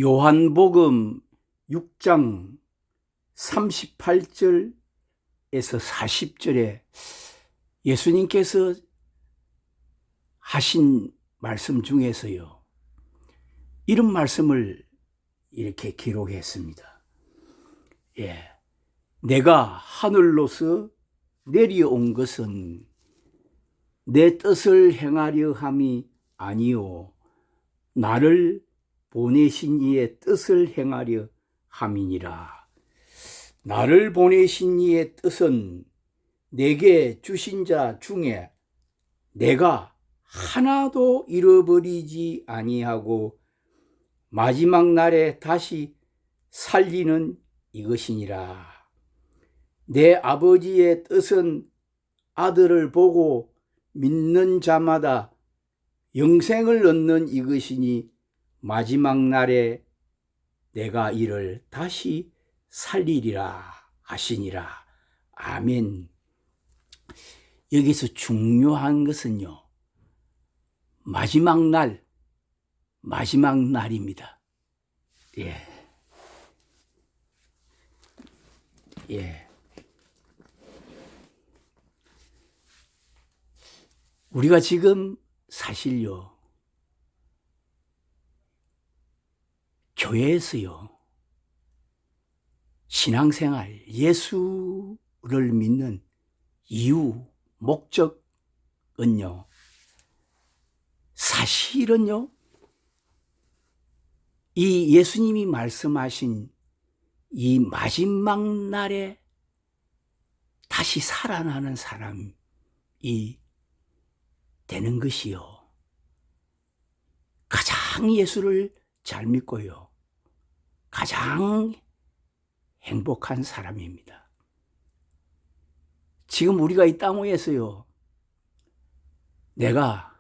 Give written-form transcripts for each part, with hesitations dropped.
요한복음 6장 38절에서 40절에 예수님께서 하신 말씀 중에서요, 이런 말씀을 이렇게 기록했습니다. 내가 하늘로서 내려온 것은 내 뜻을 행하려 함이 아니요 나를 보내신 이의 뜻을 행하려 함이니라. 나를 보내신 이의 뜻은 내게 주신 자 중에 내가 하나도 잃어버리지 아니하고 마지막 날에 다시 살리는 이것이니라. 내 아버지의 뜻은 아들을 보고 믿는 자마다 영생을 얻는 이것이니 마지막 날에 내가 이를 다시 살리리라 하시니라. 아멘. 여기서 중요한 것은요, 마지막 날입니다. 우리가 지금 사실요, 교회에서요, 신앙생활, 예수를 믿는 이유, 목적은요, 사실은요, 이 예수님이 말씀하신 이 마지막 날에 다시 살아나는 사람이 되는 것이요, 가장 예수를 잘 믿고요, 가장 행복한 사람입니다. 지금 우리가 이 땅 위에서요, 내가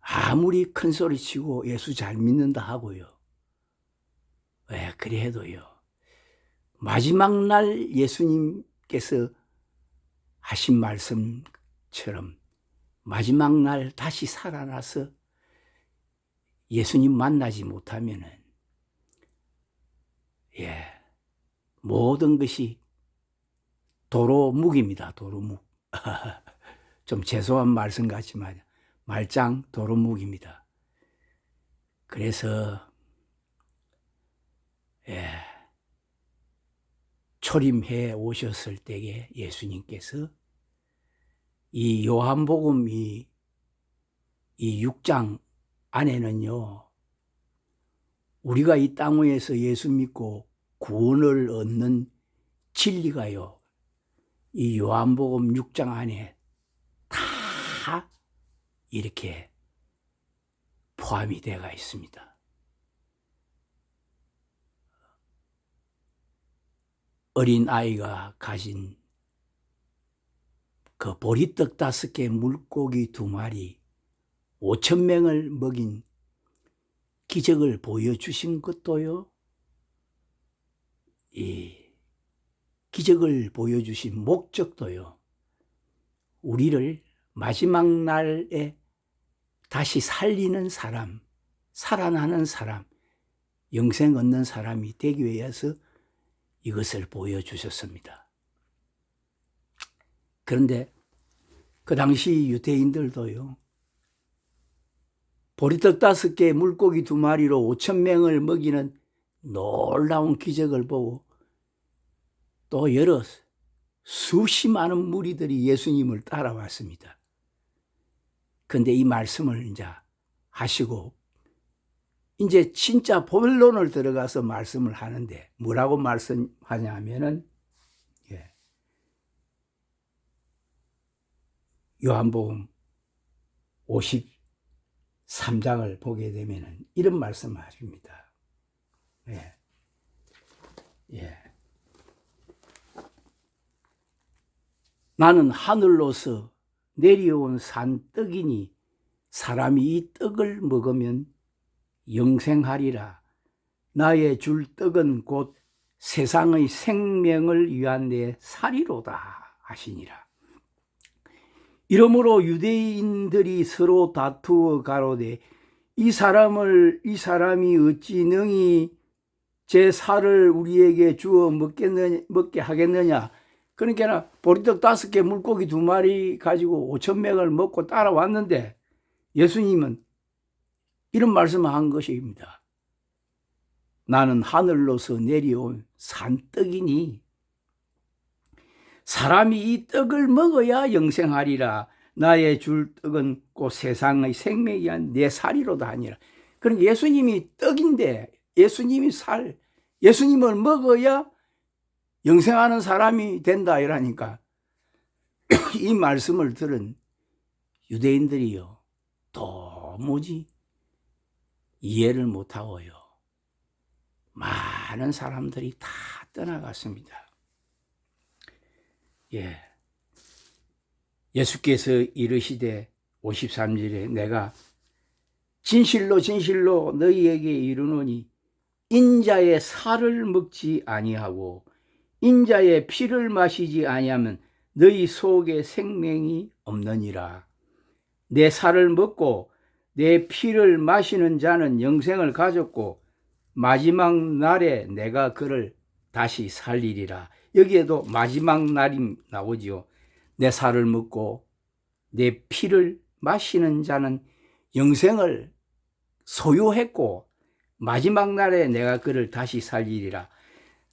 아무리 큰 소리 치고 예수 잘 믿는다 하고요, 그래 해도요, 마지막 날 예수님께서 하신 말씀처럼 마지막 날 다시 살아나서 예수님 만나지 못하면은 모든 것이 도루묵입니다. 도루묵. 좀 죄송한 말씀 같지만 말짱 도루묵입니다. 그래서 초림해 오셨을 때에 예수님께서 이 요한복음 이 6장 안에는요, 우리가 이 땅 위에서 예수 믿고 구원을 얻는 진리가요, 이 요한복음 6장 안에 다 이렇게 포함이 되어 있습니다. 어린 아이가 가진 그 보리떡 5개, 물고기 2마리, 5,000명을 먹인 기적을 보여주신 것도요, 이 기적을 보여주신 목적도요, 우리를 마지막 날에 다시 살리는 사람, 살아나는 사람, 영생 얻는 사람이 되기 위해서 이것을 보여주셨습니다. 그런데 그 당시 유대인들도요, 보리떡 5개, 물고기 2마리로 5,000명을 먹이는 놀라운 기적을 보고 또 여러 수십 많은 무리들이 예수님을 따라왔습니다. 그런데 이 말씀을 이제 하시고 이제 진짜 본론을 들어가서 말씀을 하는데 뭐라고 말씀하냐면은 요한복음 53장을 보게 되면은 이런 말씀을 하십니다. 나는 하늘로서 내려온 산떡이니 사람이 이 떡을 먹으면 영생하리라. 나의 줄 떡은 곧 세상의 생명을 위한 내 살이로다 하시니라. 이러므로 유대인들이 서로 다투어 가로되 이 사람이 어찌 능히 제 살을 우리에게 주어 먹게 하겠느냐. 그러니까 보리떡 5개 물고기 2마리 가지고 5,000명을 먹고 따라왔는데 예수님은 이런 말씀을 한 것입니다. 나는 하늘로서 내려온 산떡이니 사람이 이 떡을 먹어야 영생하리라. 나의 줄 떡은 곧 세상의 생명이한 내 살이로다 하니라. 그러니까 예수님이 떡인데 예수님이 예수님을 먹어야 영생하는 사람이 된다 이러니까 이 말씀을 들은 유대인들이요 도무지 이해를 못하고요 많은 사람들이 다 떠나갔습니다. 예수께서 이르시되 53절에 내가 진실로 진실로 너희에게 이르노니 인자의 살을 먹지 아니하고 인자의 피를 마시지 아니하면 너희 속에 생명이 없느니라. 내 살을 먹고 내 피를 마시는 자는 영생을 가졌고 마지막 날에 내가 그를 다시 살리리라. 여기에도 마지막 날이 나오지요. 내 살을 먹고 내 피를 마시는 자는 영생을 소유했고 마지막 날에 내가 그를 다시 살리리라.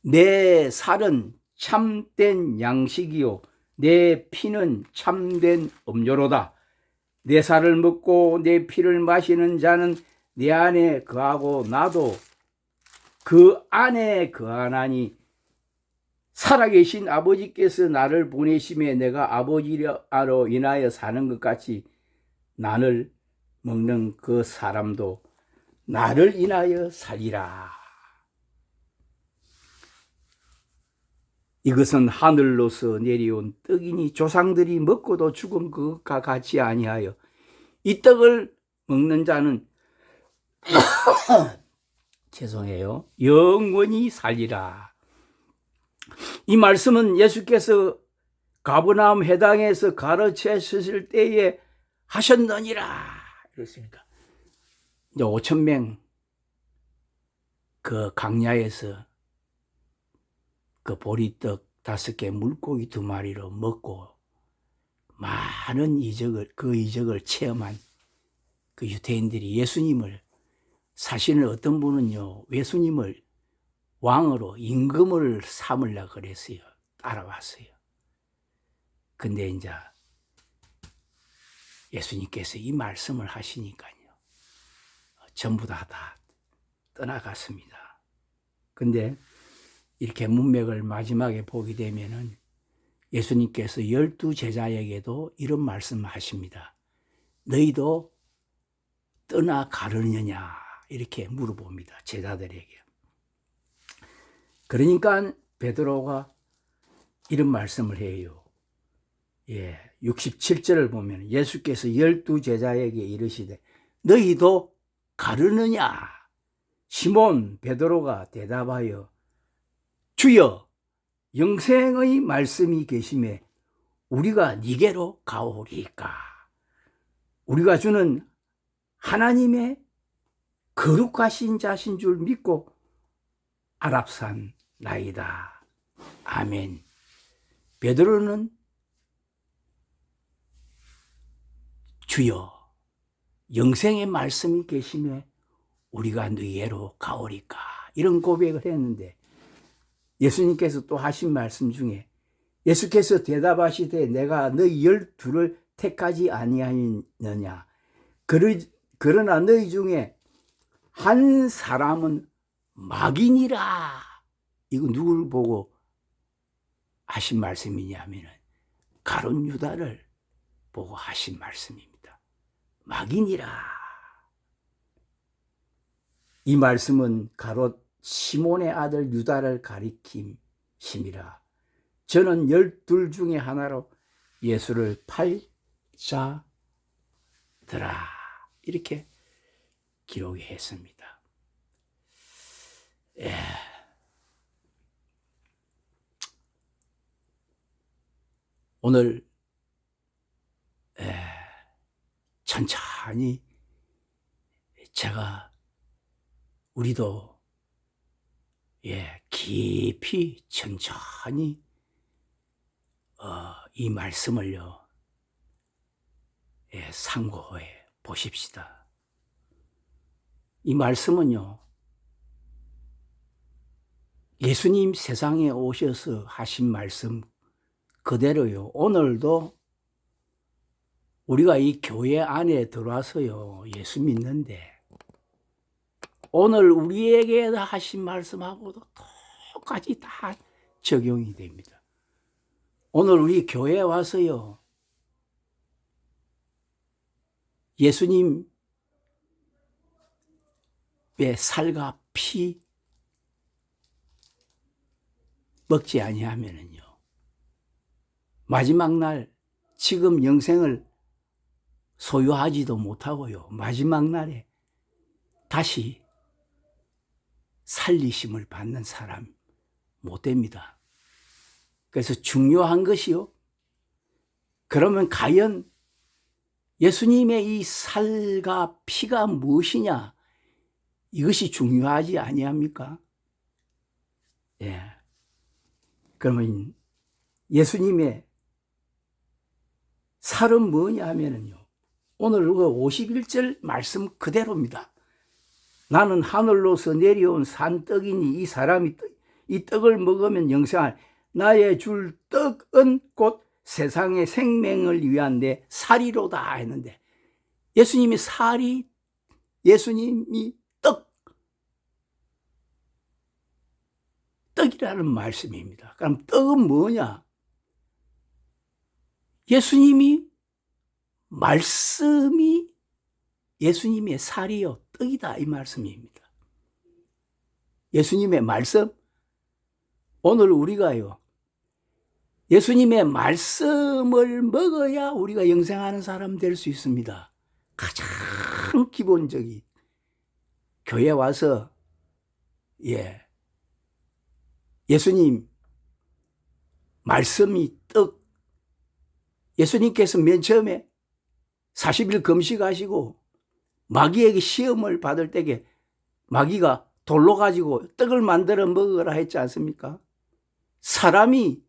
내 살은 참된 양식이요 내 피는 참된 음료로다. 내 살을 먹고 내 피를 마시는 자는 내 안에 거하고 나도 그 안에 거하나니 살아계신 아버지께서 나를 보내심에 내가 아버지로 인하여 사는 것 같이 나를 먹는 그 사람도 나를 인하여 살리라. 이것은 하늘로서 내려온 떡이니 조상들이 먹고도 죽은 그것과 같이 아니하여 이 떡을 먹는 자는 죄송해요 영원히 살리라. 이 말씀은 예수께서 가버나움 회당에서 가르치셨을 때에 하셨느니라 이렇습니다. 이제 5,000명 그 강야에서 그 보리떡 5개 물고기 2마리로 먹고 많은 이적을 체험한 그 유대인들이 예수님을 사실은 어떤 분은요 예수님을 왕으로 임금을 삼으려고 그랬어요. 따라왔어요. 근데 이제 예수님께서 이 말씀을 하시니까요 전부 다 떠나갔습니다. 근데 이렇게 문맥을 마지막에 보게 되면은 예수님께서 12제자에게도 이런 말씀을 하십니다. 너희도 떠나가려느냐 이렇게 물어봅니다. 제자들에게. 그러니까 베드로가 이런 말씀을 해요. 67절을 보면 예수께서 12제자에게 이르시되 너희도 가르느냐? 시몬 베드로가 대답하여 주여 영생의 말씀이 계심에 우리가 니게로 가오리까? 우리가 주는 하나님의 거룩하신 자신 줄 믿고 아랍산나이다. 아멘. 베드로는 주여 영생의 말씀이 계심에 우리가 너희에로 가오리까? 이런 고백을 했는데 예수님께서 또 하신 말씀 중에 예수께서 대답하시되 내가 너희 12를 택하지 아니하느냐? 그러나 너희 중에 한 사람은 마귀니라. 이거 누굴 보고 하신 말씀이냐면 가룟 유다를 보고 하신 말씀입니다. 마귀니라. 이 말씀은 가롯 시몬의 아들 유다를 가리킴심이라. 저는 12 중에 하나로 예수를 팔자더라. 이렇게 기록했습니다. 오늘 천천히 우리도 깊이 천천히 이 말씀을요 상고해 보십시다. 이 말씀은요 예수님 세상에 오셔서 하신 말씀 그대로요. 오늘도 우리가 이 교회 안에 들어와서요 예수 믿는데 오늘 우리에게 하신 말씀하고도 똑같이 다 적용이 됩니다. 오늘 우리 교회에 와서요 예수님의 살과 피 먹지 아니하면은요 마지막 날 지금 영생을 소유하지도 못하고요 마지막 날에 다시 살리심을 받는 사람 못 됩니다. 그래서 중요한 것이요 그러면 과연 예수님의 이 살과 피가 무엇이냐 이것이 중요하지 아니합니까? 그러면 예수님의 살은 뭐냐 하면은요 오늘 51절 말씀 그대로입니다. 나는 하늘로서 내려온 산떡이니 이 사람이 이 떡을 먹으면 영생할 나의 줄 떡은 곧 세상의 생명을 위한 내 살이로다 했는데 예수님이 떡이라는 말씀입니다. 그럼 떡은 뭐냐? 말씀이 예수님의 살이요 떡이다 이 말씀입니다. 예수님의 말씀 오늘 우리가요 예수님의 말씀을 먹어야 우리가 영생하는 사람 될 수 있습니다. 가장 기본적인 교회 와서 예수님 말씀이 떡 예수님께서 맨 처음에 40일 금식하시고 마귀에게 시험을 받을 때에 마귀가 돌로 가지고 떡을 만들어 먹으라 했지 않습니까? 사람이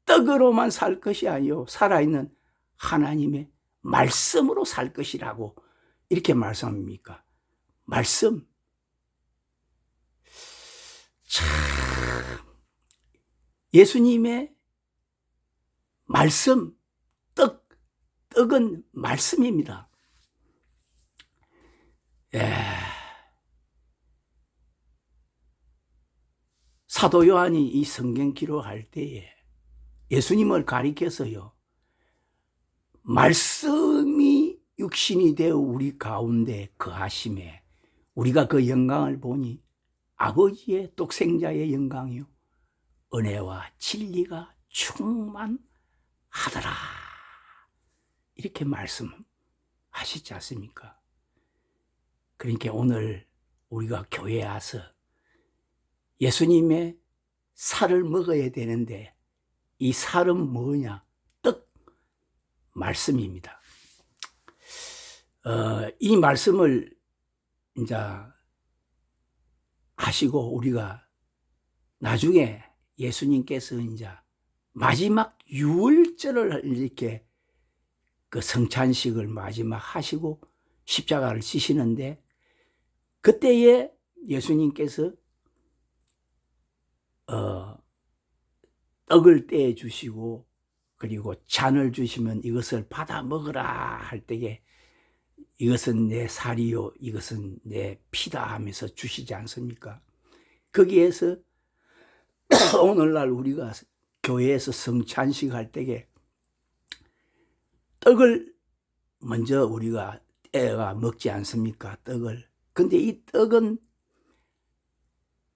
떡으로만 살 것이 아니요 살아있는 하나님의 말씀으로 살 것이라고 이렇게 말씀합니까? 말씀 참 예수님의 말씀 떡은 말씀입니다. 사도 요한이 이 성경 기록할 때에 예수님을 가리켜서요 말씀이 육신이 되어 우리 가운데 거하심에 우리가 그 영광을 보니 아버지의 독생자의 영광이요 은혜와 진리가 충만하더라 이렇게 말씀하시지 않습니까? 그러니까 오늘 우리가 교회에 와서 예수님의 살을 먹어야 되는데 이 살은 뭐냐? 떡 말씀입니다. 이 말씀을 이제 하시고 우리가 나중에 예수님께서 이제 마지막 유월절을 이렇게 그 성찬식을 마지막 하시고 십자가를 지시는데 그때에 예수님께서 떡을 떼어 주시고 그리고 잔을 주시면 이것을 받아 먹으라 할 때에 이것은 내 살이요 이것은 내 피다 하면서 주시지 않습니까? 거기에서 오늘날 우리가 교회에서 성찬식 할 때에 떡을 먼저 우리가 떼어 먹지 않습니까? 떡을. 근데 이 떡은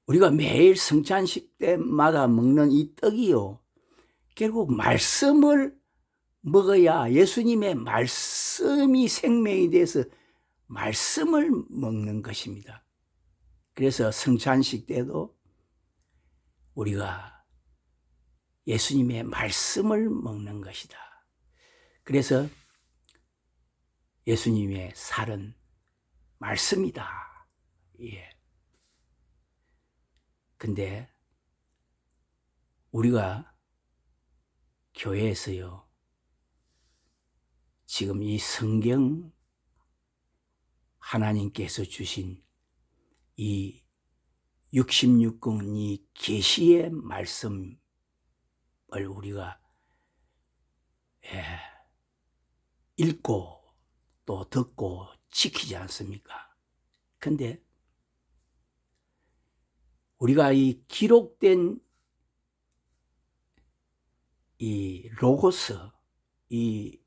우리가 매일 성찬식 때마다 먹는 이 떡이요 결국 말씀을 먹어야 예수님의 말씀이 생명이 돼서 말씀을 먹는 것입니다. 그래서 성찬식 때도 우리가 예수님의 말씀을 먹는 것이다. 그래서 예수님의 살은 말씀이다. 예. 근데 우리가 교회에서요, 지금 이 성경 하나님께서 주신 이 66권 이 계시의 말씀을 우리가 읽고 또 듣고 지키지 않습니까? 근데 우리가 이 기록된 이 로고스, 이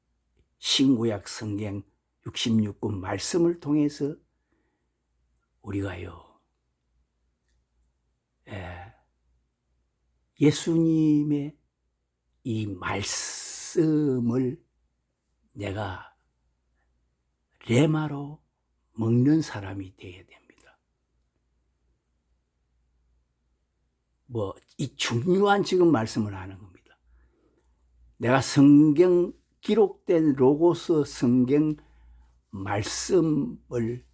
신구약 성경 66권 말씀을 통해서 우리가요, 예수님의 이 말씀을 내가 레마로 먹는 사람이 되어야 됩니다. 이 중요한 지금 말씀을 하는 겁니다. 내가 성경 기록된 로고스 성경 말씀을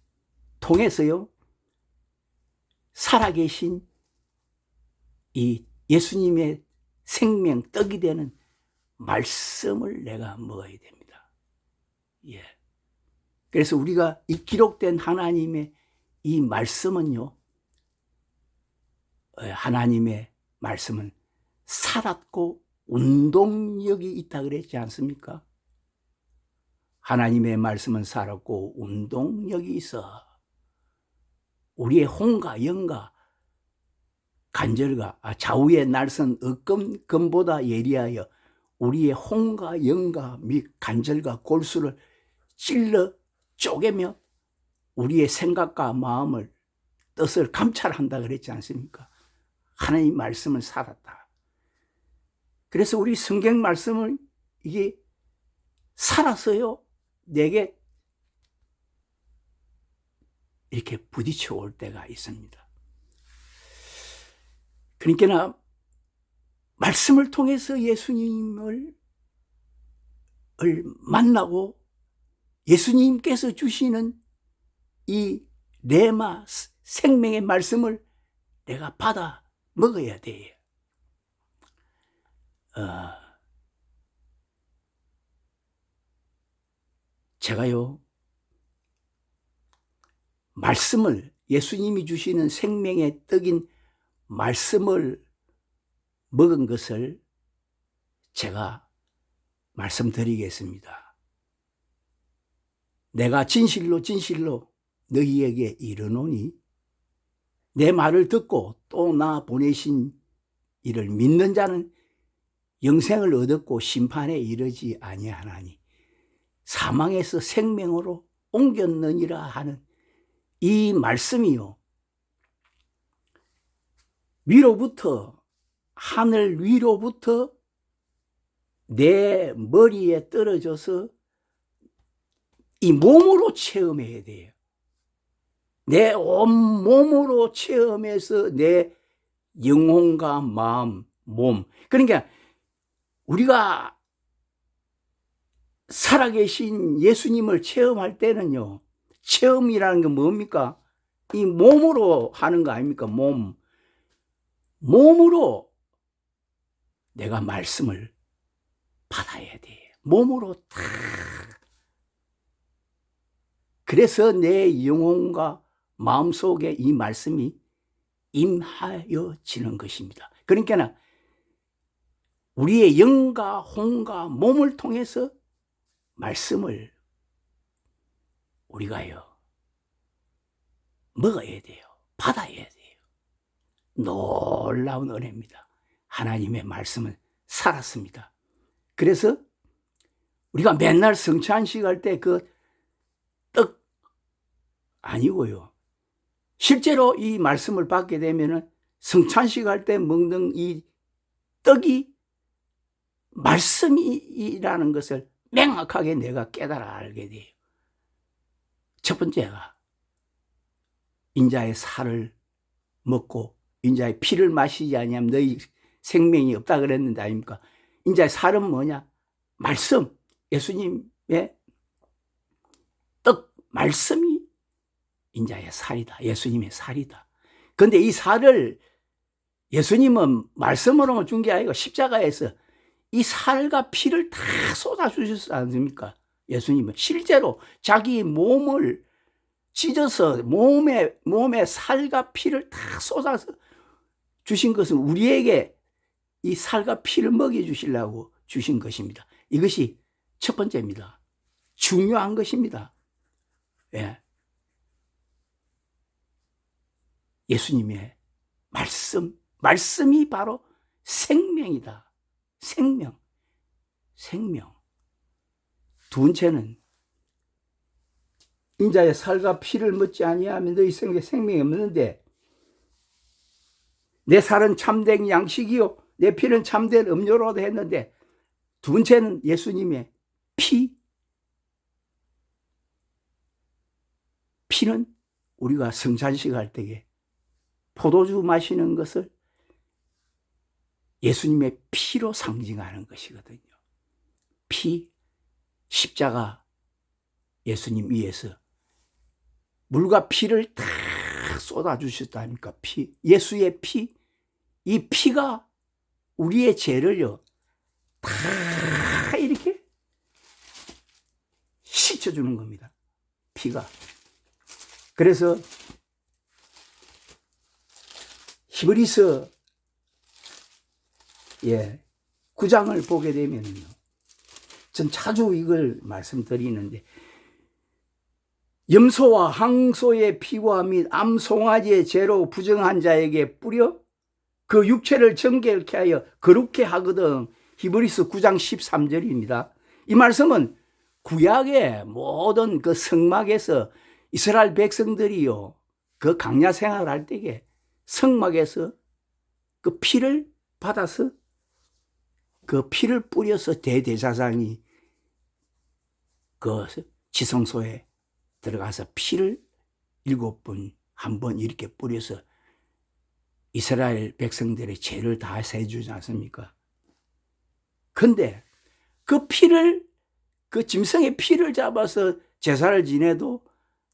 통해서요, 살아계신 이 예수님의 생명 떡이 되는 말씀을 내가 먹어야 됩니다. 예. 그래서 우리가 이 기록된 하나님의 이 말씀은요, 하나님의 말씀은 살았고 운동력이 있다 그랬지 않습니까? 하나님의 말씀은 살았고 운동력이 있어. 우리의 혼과 영과 간절과 좌우의 날선 어금금보다 예리하여 우리의 혼과 영과 및 간절과 골수를 찔러 쪼개며 우리의 생각과 마음을 뜻을 감찰한다 그랬지 않습니까? 하나님 말씀은 살았다. 그래서 우리 성경 말씀을 이게 살아서요, 내게 이렇게 부딪혀 올 때가 있습니다. 그러니까 말씀을 통해서 예수님을 만나고 예수님께서 주시는 이 레마 생명의 말씀을 내가 받아 먹어야 돼요. 제가요, 말씀을, 예수님이 주시는 생명의 떡인 말씀을 먹은 것을 제가 말씀드리겠습니다. 내가 진실로 진실로 너희에게 이르노니 내 말을 듣고 또 나 보내신 이를 믿는 자는 영생을 얻었고 심판에 이르지 아니하나니 사망에서 생명으로 옮겼느니라 하는 이 말씀이요, 위로부터, 하늘 위로부터 내 머리에 떨어져서 이 몸으로 체험해야 돼요. 내 온몸으로 체험해서 내 영혼과 마음, 몸. 그러니까 우리가 살아계신 예수님을 체험할 때는요, 체험이라는 게 뭡니까? 이 몸으로 하는 거 아닙니까? 몸으로 내가 말씀을 받아야 돼요. 몸으로 다. 그래서 내 영혼과 마음속에 이 말씀이 임하여지는 것입니다. 그러니까 우리의 영과 혼과 몸을 통해서 말씀을 우리가요, 먹어야 돼요. 받아야 돼요. 놀라운 은혜입니다. 하나님의 말씀은 살았습니다. 그래서 우리가 맨날 성찬식 할 때 그 떡 아니고요, 실제로 이 말씀을 받게 되면은 성찬식 할 때 먹는 이 떡이 말씀이라는 것을 명확하게 내가 깨달아 알게 돼요. 첫 번째가 인자의 살을 먹고 인자의 피를 마시지 아니하면 너희 생명이 없다 그랬는데 아닙니까? 인자의 살은 뭐냐? 말씀, 예수님의 떡 말씀이 인자의 살이다. 예수님의 살이다. 그런데 이 살을 예수님은 말씀으로 준 게 아니고 십자가에서 이 살과 피를 다 쏟아주셨지 않습니까? 예수님은 실제로 자기 몸을 찢어서 몸에 살과 피를 다 쏟아서 주신 것은 우리에게 이 살과 피를 먹여주시려고 주신 것입니다. 이것이 첫 번째입니다. 중요한 것입니다. 예. 예수님의 말씀이 바로 생명이다. 생명. 두 번째는 인자의 살과 피를 먹지 아니하면 너희 생에 생명이 없는데 내 살은 참된 양식이요 내 피는 참된 음료로도 했는데 두 번째는 예수님의 피는 우리가 성찬식 할 때에 포도주 마시는 것을 예수님의 피로 상징하는 것이거든요. 피, 십자가 예수님 위에서 물과 피를 다 쏟아주셨다니까. 예수의 피, 이 피가 우리의 죄를요 다 이렇게 씻어주는 겁니다. 피가. 그래서 히브리서 9장을 보게 되면요, 전 자주 이걸 말씀드리는데 염소와 항소의 피와 및 암송아지의 죄로 부정한 자에게 뿌려 그 육체를 정결케 하여 거룩케 하거든. 히브리서 9장 13절입니다. 이 말씀은 구약의 모든 그 성막에서 이스라엘 백성들이요 그 광야 생활을 할 때에 성막에서 그 피를 받아서 그 피를 뿌려서 대제사장이 그 지성소에 들어가서 피를 7번, 한 번 이렇게 뿌려서 이스라엘 백성들의 죄를 다 세주지 않습니까? 근데 그 피를, 그 짐승의 피를 잡아서 제사를 지내도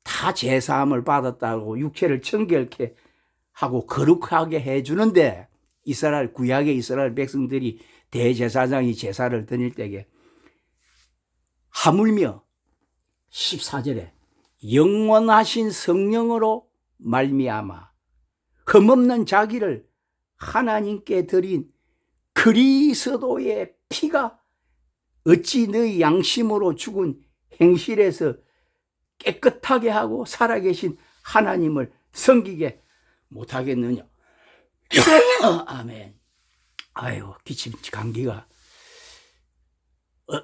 다 제사함을 받았다고 육체를 정결케 하고 거룩하게 해주는데 구약의 이스라엘 백성들이 대제사장이 제사를 드릴 때에 하물며 14절에 영원하신 성령으로 말미암아 흠없는 자기를 하나님께 드린 그리스도의 피가 어찌 너희 양심으로 죽은 행실에서 깨끗하게 하고 살아계신 하나님을 섬기게 못하겠느냐. 아멘. 아유, 기침 감기가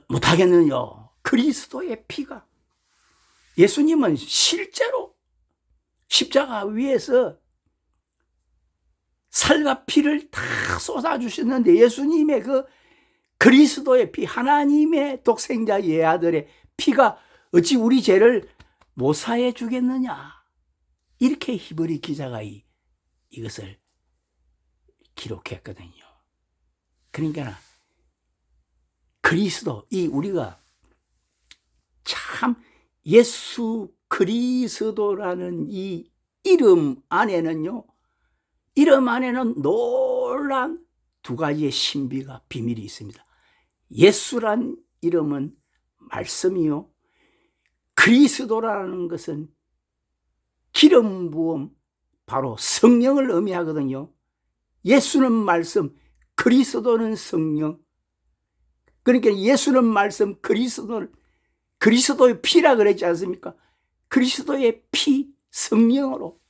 못하겠느냐. 그리스도의 피가. 예수님은 실제로 십자가 위에서 살과 피를 다 쏟아주셨는데 예수님의 그 그리스도의 피, 하나님의 독생자 예아들의 피가 어찌 우리 죄를 못 사해 주겠느냐. 이렇게 히브리 기자가 이것을 기록했거든요. 그러니까 그리스도, 우리가 참 예수 그리스도라는 이 이름 안에는요, 이름 안에는 놀란 두 가지의 신비가 비밀이 있습니다. 예수란 이름은 말씀이요, 그리스도라는 것은 기름 부음, 바로 성령을 의미하거든요. 예수는 말씀, 그리스도는 성령. 그러니까 예수는 말씀, 그리스도의 피라 그랬지 않습니까? 그리스도의 피, 성령으로.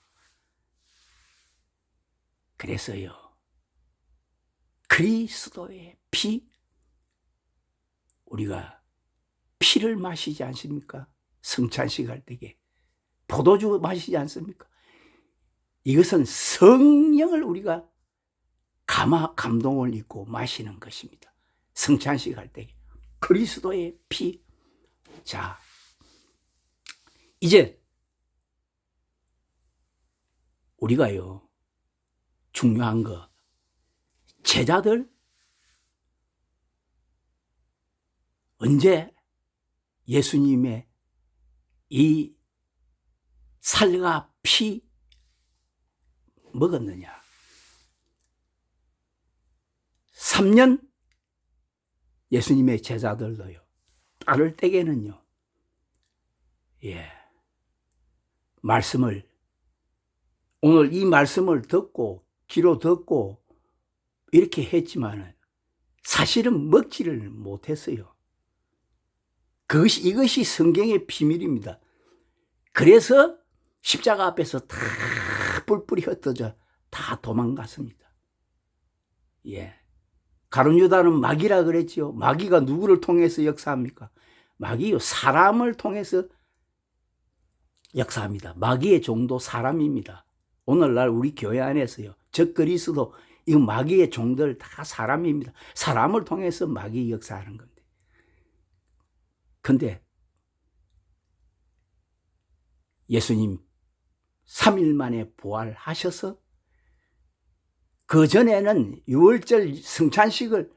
그래서요, 그리스도의 피, 우리가 피를 마시지 않습니까? 성찬식 할 때에 포도주 마시지 않습니까? 이것은 성령을 우리가 감동을 입고 마시는 것입니다. 성찬식 할 때 그리스도의 피. 자, 이제 우리가요, 중요한 거, 제자들 언제 예수님의 이 살과 피 먹었느냐? 3년 예수님의 제자들도요, 따를 때에는요, 말씀을, 오늘 이 말씀을 듣고, 귀로 듣고, 이렇게 했지만은, 사실은 먹지를 못했어요. 이것이 성경의 비밀입니다. 그래서 십자가 앞에서 다 뿔뿔이 흩어져 다 도망갔습니다. 가룟 유다는 마귀라 그랬지요. 마귀가 누구를 통해서 역사합니까? 마귀요, 사람을 통해서 역사합니다. 마귀의 종도 사람입니다. 오늘날 우리 교회 안에서요, 적그리스도, 이 마귀의 종들 다 사람입니다. 사람을 통해서 마귀 역사하는 건데. 근데 예수님 3일 만에 부활하셔서 그 전에는 유월절 성찬식을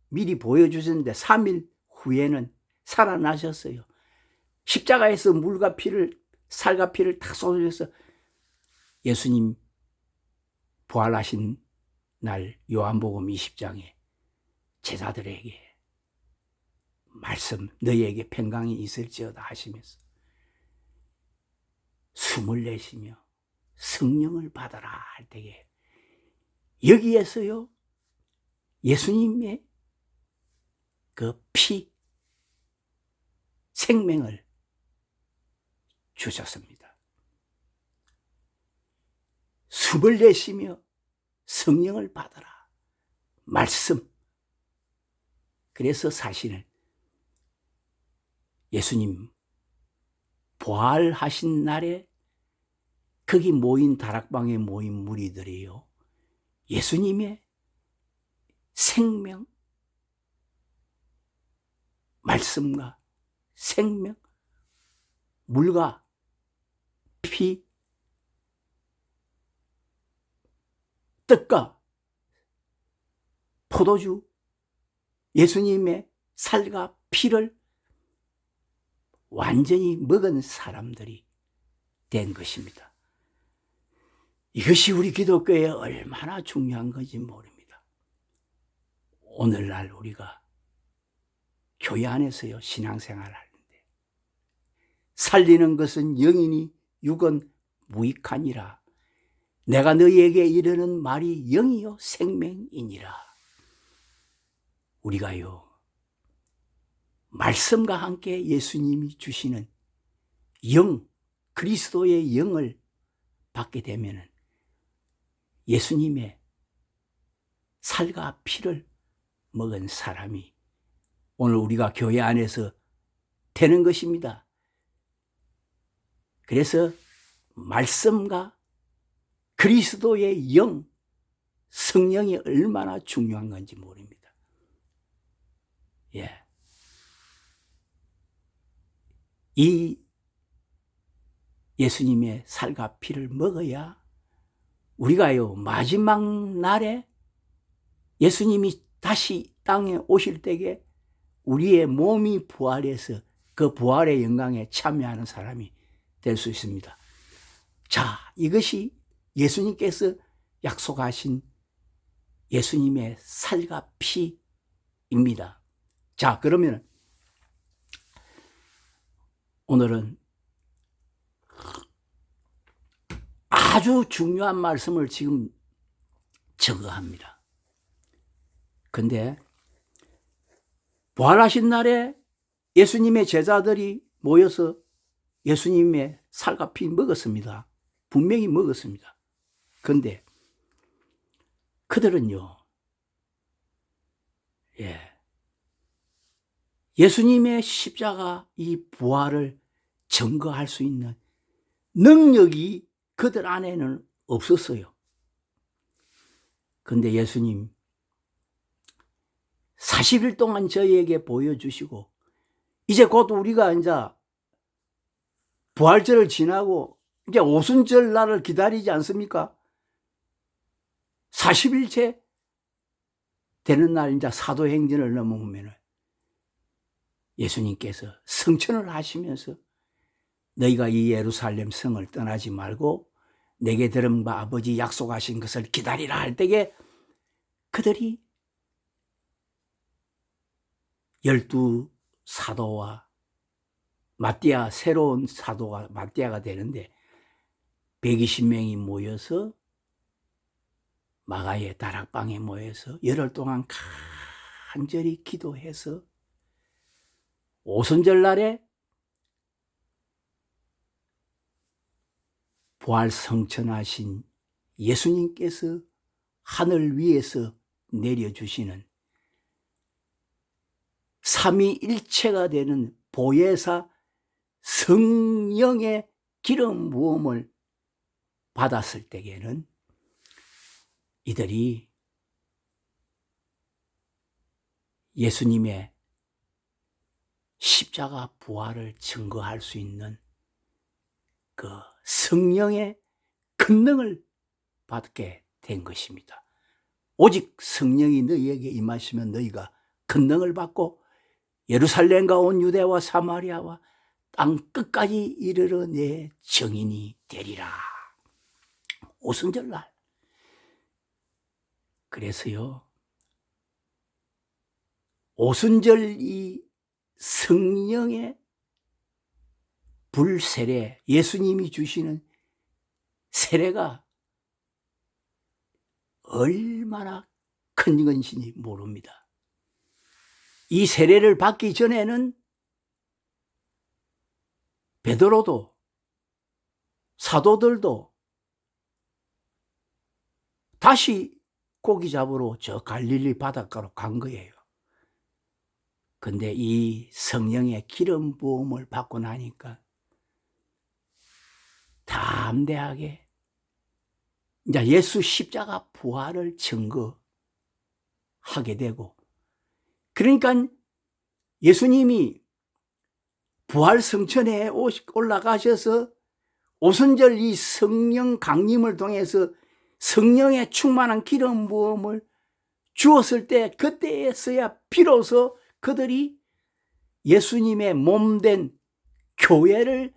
미리 보여주셨는데 3일 후에는 살아나셨어요. 십자가에서 물과 피를, 살과 피를 탁 쏟으셔서 예수님 부활하신 날 요한복음 20장에 제자들에게 말씀, 너희에게 평강이 있을지어다 하시면서 숨을 내쉬며 성령을 받아라 할 때에 여기에서요, 예수님의 그 피, 생명을 주셨습니다. 숨을 내쉬며 성령을 받아라. 말씀. 그래서 사실은 예수님 부활하신 날에 거기 모인 다락방에 모인 무리들이요, 예수님의 생명, 말씀과 생명, 물과 피, 떡과 포도주, 예수님의 살과 피를 완전히 먹은 사람들이 된 것입니다. 이것이 우리 기독교에 얼마나 중요한 건지 모릅니다. 오늘날 우리가 교회 안에서요, 신앙생활을 하는데 살리는 것은 영이니 육은 무익하니라. 내가 너희에게 이르는 말이 영이요 생명이니라. 우리가요, 말씀과 함께 예수님이 주시는 영, 그리스도의 영을 받게 되면은 예수님의 살과 피를 먹은 사람이 오늘 우리가 교회 안에서 되는 것입니다. 그래서 말씀과 그리스도의 영, 성령이 얼마나 중요한 건지 모릅니다. 이 예수님의 살과 피를 먹어야 우리가요, 마지막 날에 예수님이 다시 땅에 오실 때에 우리의 몸이 부활해서 그 부활의 영광에 참여하는 사람이 될 수 있습니다. 자, 이것이 예수님께서 약속하신 예수님의 살과 피입니다. 자, 그러면 오늘은 아주 중요한 말씀을 지금 증거합니다. 근데 부활하신 날에 예수님의 제자들이 모여서 예수님의 살과 피 먹었습니다. 분명히 먹었습니다. 근데 그들은요, 예수님의 십자가 이 부활을 증거할 수 있는 능력이 그들 안에는 없었어요. 근데 예수님 40일 동안 저희에게 보여주시고 이제 곧 우리가 이제 부활절을 지나고 이제 오순절 날을 기다리지 않습니까? 40일째 되는 날 이제 사도행전을 넘어오면 예수님께서 성천을 하시면서 너희가 이 예루살렘 성을 떠나지 말고 내게 들은 바 아버지 약속하신 것을 기다리라 할 때에 그들이 12 사도와 마띠아, 새로운 사도가 마띠아가 되는데 120명이 모여서 마가의 다락방에 모여서 열흘 동안 간절히 기도해서 오순절 날에 부활 성천하신 예수님께서 하늘 위에서 내려주시는 삼위일체가 되는 보혜사 성령의 기름 부음을 받았을 때에는 이들이 예수님의 십자가 부활을 증거할 수 있는 그 성령의 권능을 받게 된 것입니다. 오직 성령이 너희에게 임하시면 너희가 권능을 받고 예루살렘과 온 유대와 사마리아와 땅 끝까지 이르러 내 증인이 되리라. 오순절날. 그래서요, 오순절 이 성령의 불세례, 예수님이 주시는 세례가 얼마나 큰 것인지 모릅니다. 이 세례를 받기 전에는 베드로도 사도들도 다시 고기 잡으러 저 갈릴리 바닷가로 간 거예요. 근데 이 성령의 기름 부음을 받고 나니까 담대하게 이제 예수 십자가 부활을 증거하게 되고, 그러니까 예수님이 부활 성천에 올라가셔서 오순절 이 성령 강림을 통해서 성령의 충만한 기름 부음을 주었을 때, 그때에서야 비로소 그들이 예수님의 몸된 교회를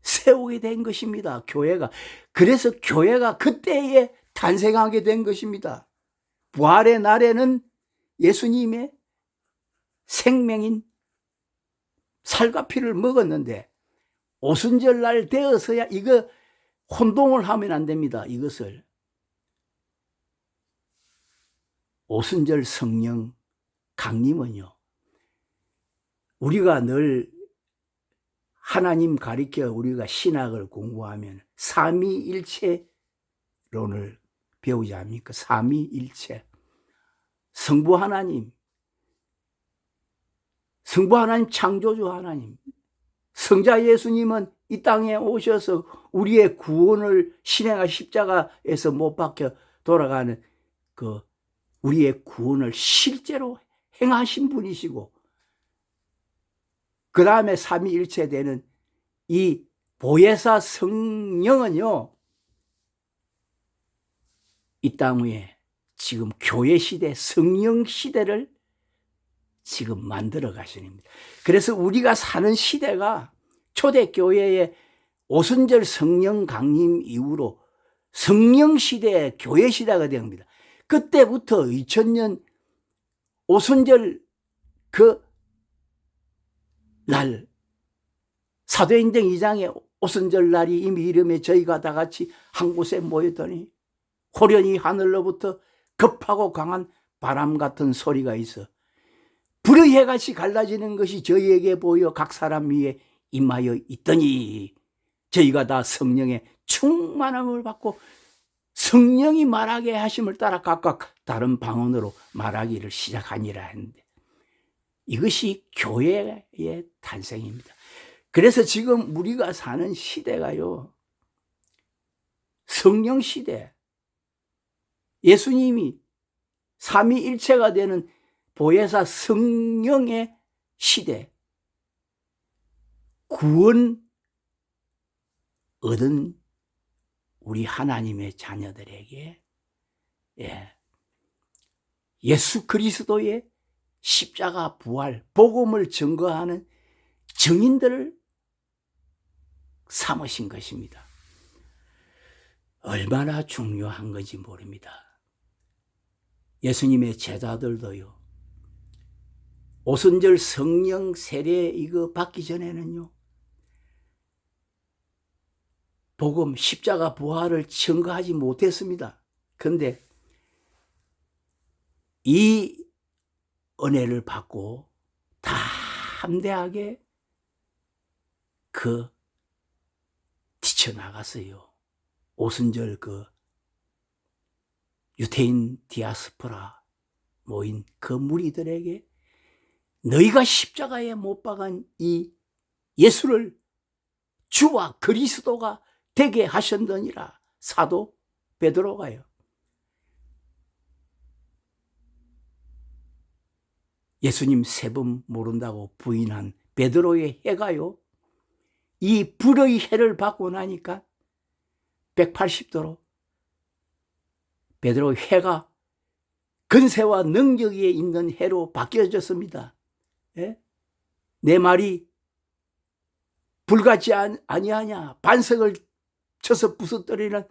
세우게 된 것입니다. 교회가. 그래서 교회가 그때에 탄생하게 된 것입니다. 부활의 날에는 예수님의 생명인 살과 피를 먹었는데 오순절 날 되어서야 이거 혼동을 하면 안 됩니다. 이것을 오순절 성령 강림은요, 우리가 늘 하나님 가리켜 우리가 신학을 공부하면 삼위일체론을 배우지 않습니까? 삼위일체. 성부 하나님 창조주 하나님, 성자 예수님은 이 땅에 오셔서 우리의 구원을 실행한 십자가에서 못 박혀 돌아가는 그 우리의 구원을 실제로 행하신 분이시고, 그 다음에 삼위일체 되는 이 보혜사 성령은요, 이 땅 위에 지금 교회 시대, 성령 시대를 지금 만들어 가십니다. 그래서 우리가 사는 시대가 초대교회의 오순절 성령 강림 이후로 성령 시대의 교회 시대가 됩니다. 그때부터 2000년 오순절 그 날, 사도행전 2장에 오순절 날이 이미 이름에 저희가 다 같이 한 곳에 모였더니 호련히 하늘로부터 급하고 강한 바람 같은 소리가 있어 불의 해같이 갈라지는 것이 저희에게 보여 각 사람 위에 임하여 있더니 저희가 다 성령의 충만함을 받고 성령이 말하게 하심을 따라 각각 다른 방언으로 말하기를 시작하니라 했는데, 이것이 교회의 탄생입니다. 그래서 지금 우리가 사는 시대가요, 성령 시대, 예수님이 삼위일체가 되는 보혜사 성령의 시대, 구원 얻은 우리 하나님의 자녀들에게 예수 그리스도의 십자가 부활 복음을 증거하는 증인들을 삼으신 것입니다. 얼마나 중요한 건지 모릅니다. 예수님의 제자들도요, 오순절 성령 세례 이거 받기 전에는요, 복음 십자가 부활을 증거하지 못했습니다. 그런데 이 은혜를 받고 담대하게 뛰쳐나갔어요. 오순절 유대인 디아스포라 모인 그 무리들에게 너희가 십자가에 못 박은 이 예수를 주와 그리스도가 되게 하셨느니라. 사도 베드로가요. 예수님 세 번 모른다고 부인한 베드로의 해가요, 이 불의 해를 받고 나니까 180도로 베드로의 해가 근세와 능력에 있는 해로 바뀌어졌습니다. 예? 내 말이 불같지 아니하냐, 반석을 쳐서 부서뜨리는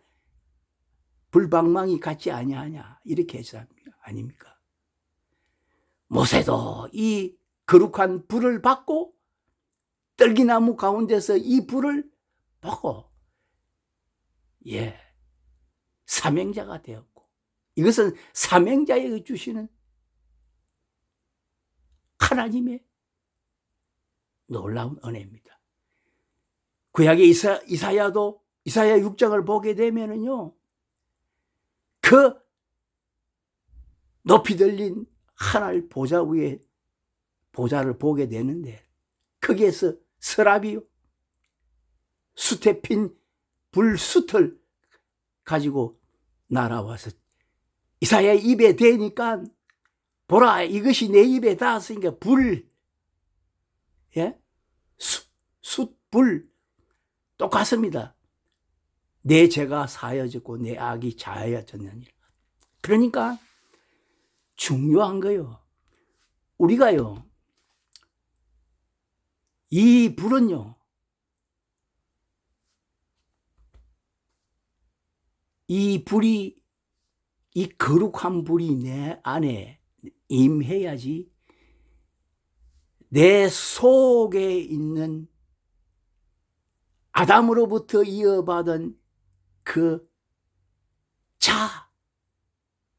불방망이 같지 아니하냐, 이렇게 해서 아닙니까? 모세도 이 거룩한 불을 받고 떨기나무 가운데서 이 불을 보고 사명자가 되었고, 이것은 사명자에게 주시는 하나님의 놀라운 은혜입니다. 구약의 이사야 6장을 보게 되면은요, 그 높이 들린 하늘 보좌 위에 보좌를 보게 되는데, 거기에서 서랍이요, 숯에 핀 불숯을 가지고 날아와서 이사야의 입에 대니까, 보라, 이것이 내 입에 닿았으니까 숯불 똑같습니다. 내 죄가 사하여졌고 내 악이 자하여졌느니라. 그러니까 중요한 거요, 우리가요, 이 불은요, 이 불이, 이 거룩한 불이 내 안에 임해야지 내 속에 있는 아담으로부터 이어받은 그 자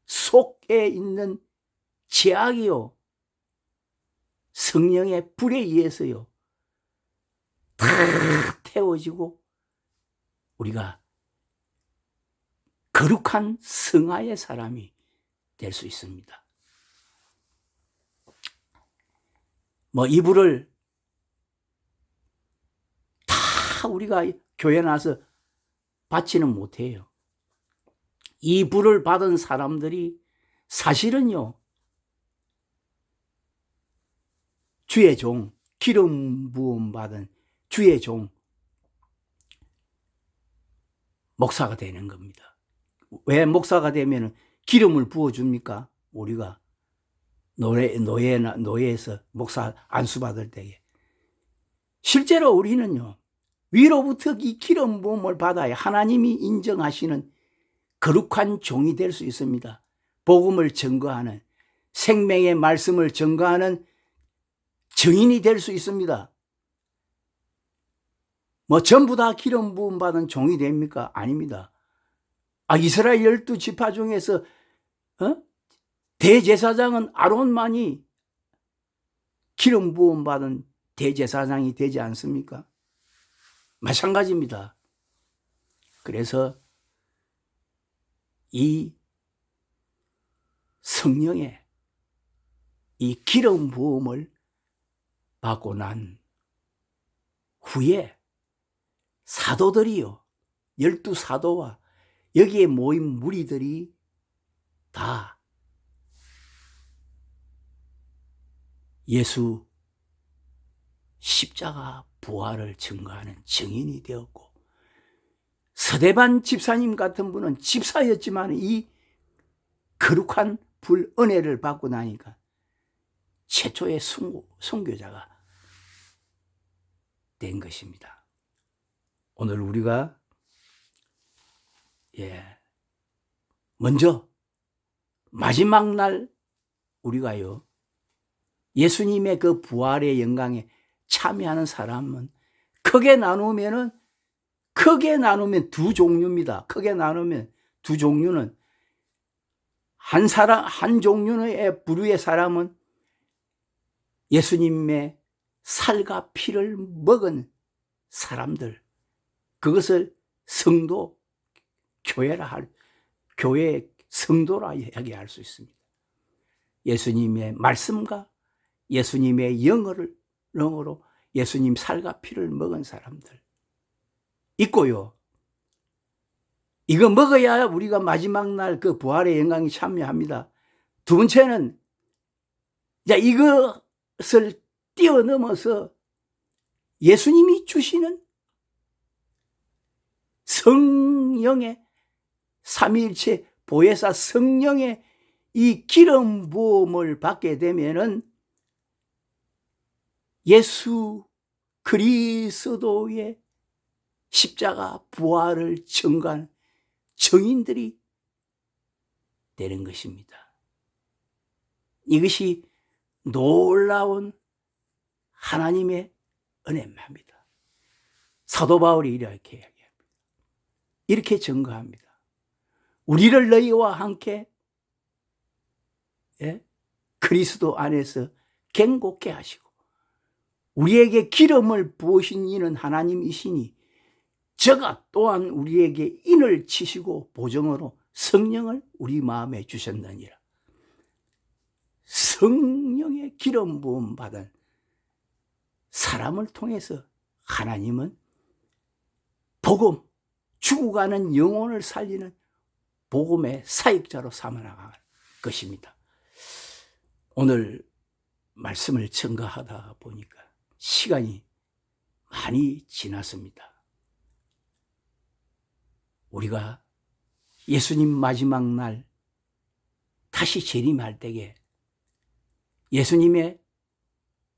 속에 있는 죄악이요, 성령의 불에 의해서요 다 태워지고 우리가 거룩한 성화의 사람이 될 수 있습니다. 이 불을 다 우리가 교회 나서 받지는 못해요. 이 불을 받은 사람들이 사실은요, 주의 종, 기름 부음 받은 주의 종, 목사가 되는 겁니다. 왜 목사가 되면 기름을 부어줍니까? 우리가 노예에서 목사 안수 받을 때에. 실제로 우리는요, 위로부터 이 기름 부음을 받아야 하나님이 인정하시는 거룩한 종이 될 수 있습니다. 복음을 증거하는, 생명의 말씀을 증거하는 증인이 될 수 있습니다. 전부 다 기름 부음 받은 종이 됩니까? 아닙니다. 이스라엘 12지파 중에서 대제사장은 아론만이 기름 부음 받은 대제사장이 되지 않습니까? 마찬가지입니다. 그래서 이 성령의 이 기름 부음을 받고 난 후에 사도들이요, 12사도와 여기에 모인 무리들이 다 예수 십자가 부활을 증거하는 증인이 되었고, 서대반 집사님 같은 분은 집사였지만 이 거룩한 불 은혜를 받고 나니까 최초의 선교자가 된 것입니다. 오늘 우리가 먼저 마지막 날 우리가요 예수님의 그 부활의 영광에 참여하는 사람은 크게 나누면 두 종류입니다. 크게 나누면 두 종류는 한 종류의 부류의 사람은 예수님의 살과 피를 먹은 사람들, 그것을 성도, 교회 성도라 이야기할 수 있습니다. 예수님의 말씀과 예수님의 영으로 예수님 살과 피를 먹은 사람들 있고요. 이거 먹어야 우리가 마지막 날 그 부활의 영광에 참여합니다. 두 번째는 이것을 뛰어넘어서 예수님이 주시는 성령의 삼위일체 보혜사 성령의 이 기름 부음을 받게 되면은 예수 그리스도의 십자가 부활을 증거한 증인들이 되는 것입니다. 이것이 놀라운 하나님의 은혜입니다. 사도 바울이 이렇게 이야기합니다. 이렇게 증거합니다. 우리를 너희와 함께 그리스도 안에서 갱고케 하시고 우리에게 기름을 부으신 이는 하나님이시니 저가 또한 우리에게 인을 치시고 보정으로 성령을 우리 마음에 주셨느니라. 성령의 기름 부음 받은 사람을 통해서 하나님은 복음, 죽어가는 영혼을 살리는 복음의 사역자로 삼아나갈 것입니다. 오늘 말씀을 증거하다 보니까 시간이 많이 지났습니다. 우리가 예수님 마지막 날 다시 재림할 때에 예수님의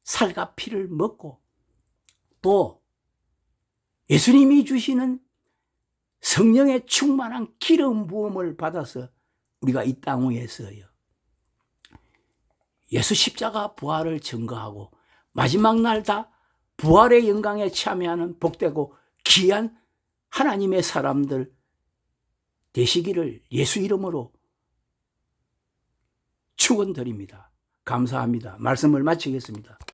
살과 피를 먹고 또 예수님이 주시는 성령의 충만한 기름 부음을 받아서 우리가 이 땅 위에서요 예수 십자가 부활을 증거하고 마지막 날 다 부활의 영광에 참여하는 복되고 귀한 하나님의 사람들 되시기를 예수 이름으로 축원드립니다. 감사합니다. 말씀을 마치겠습니다.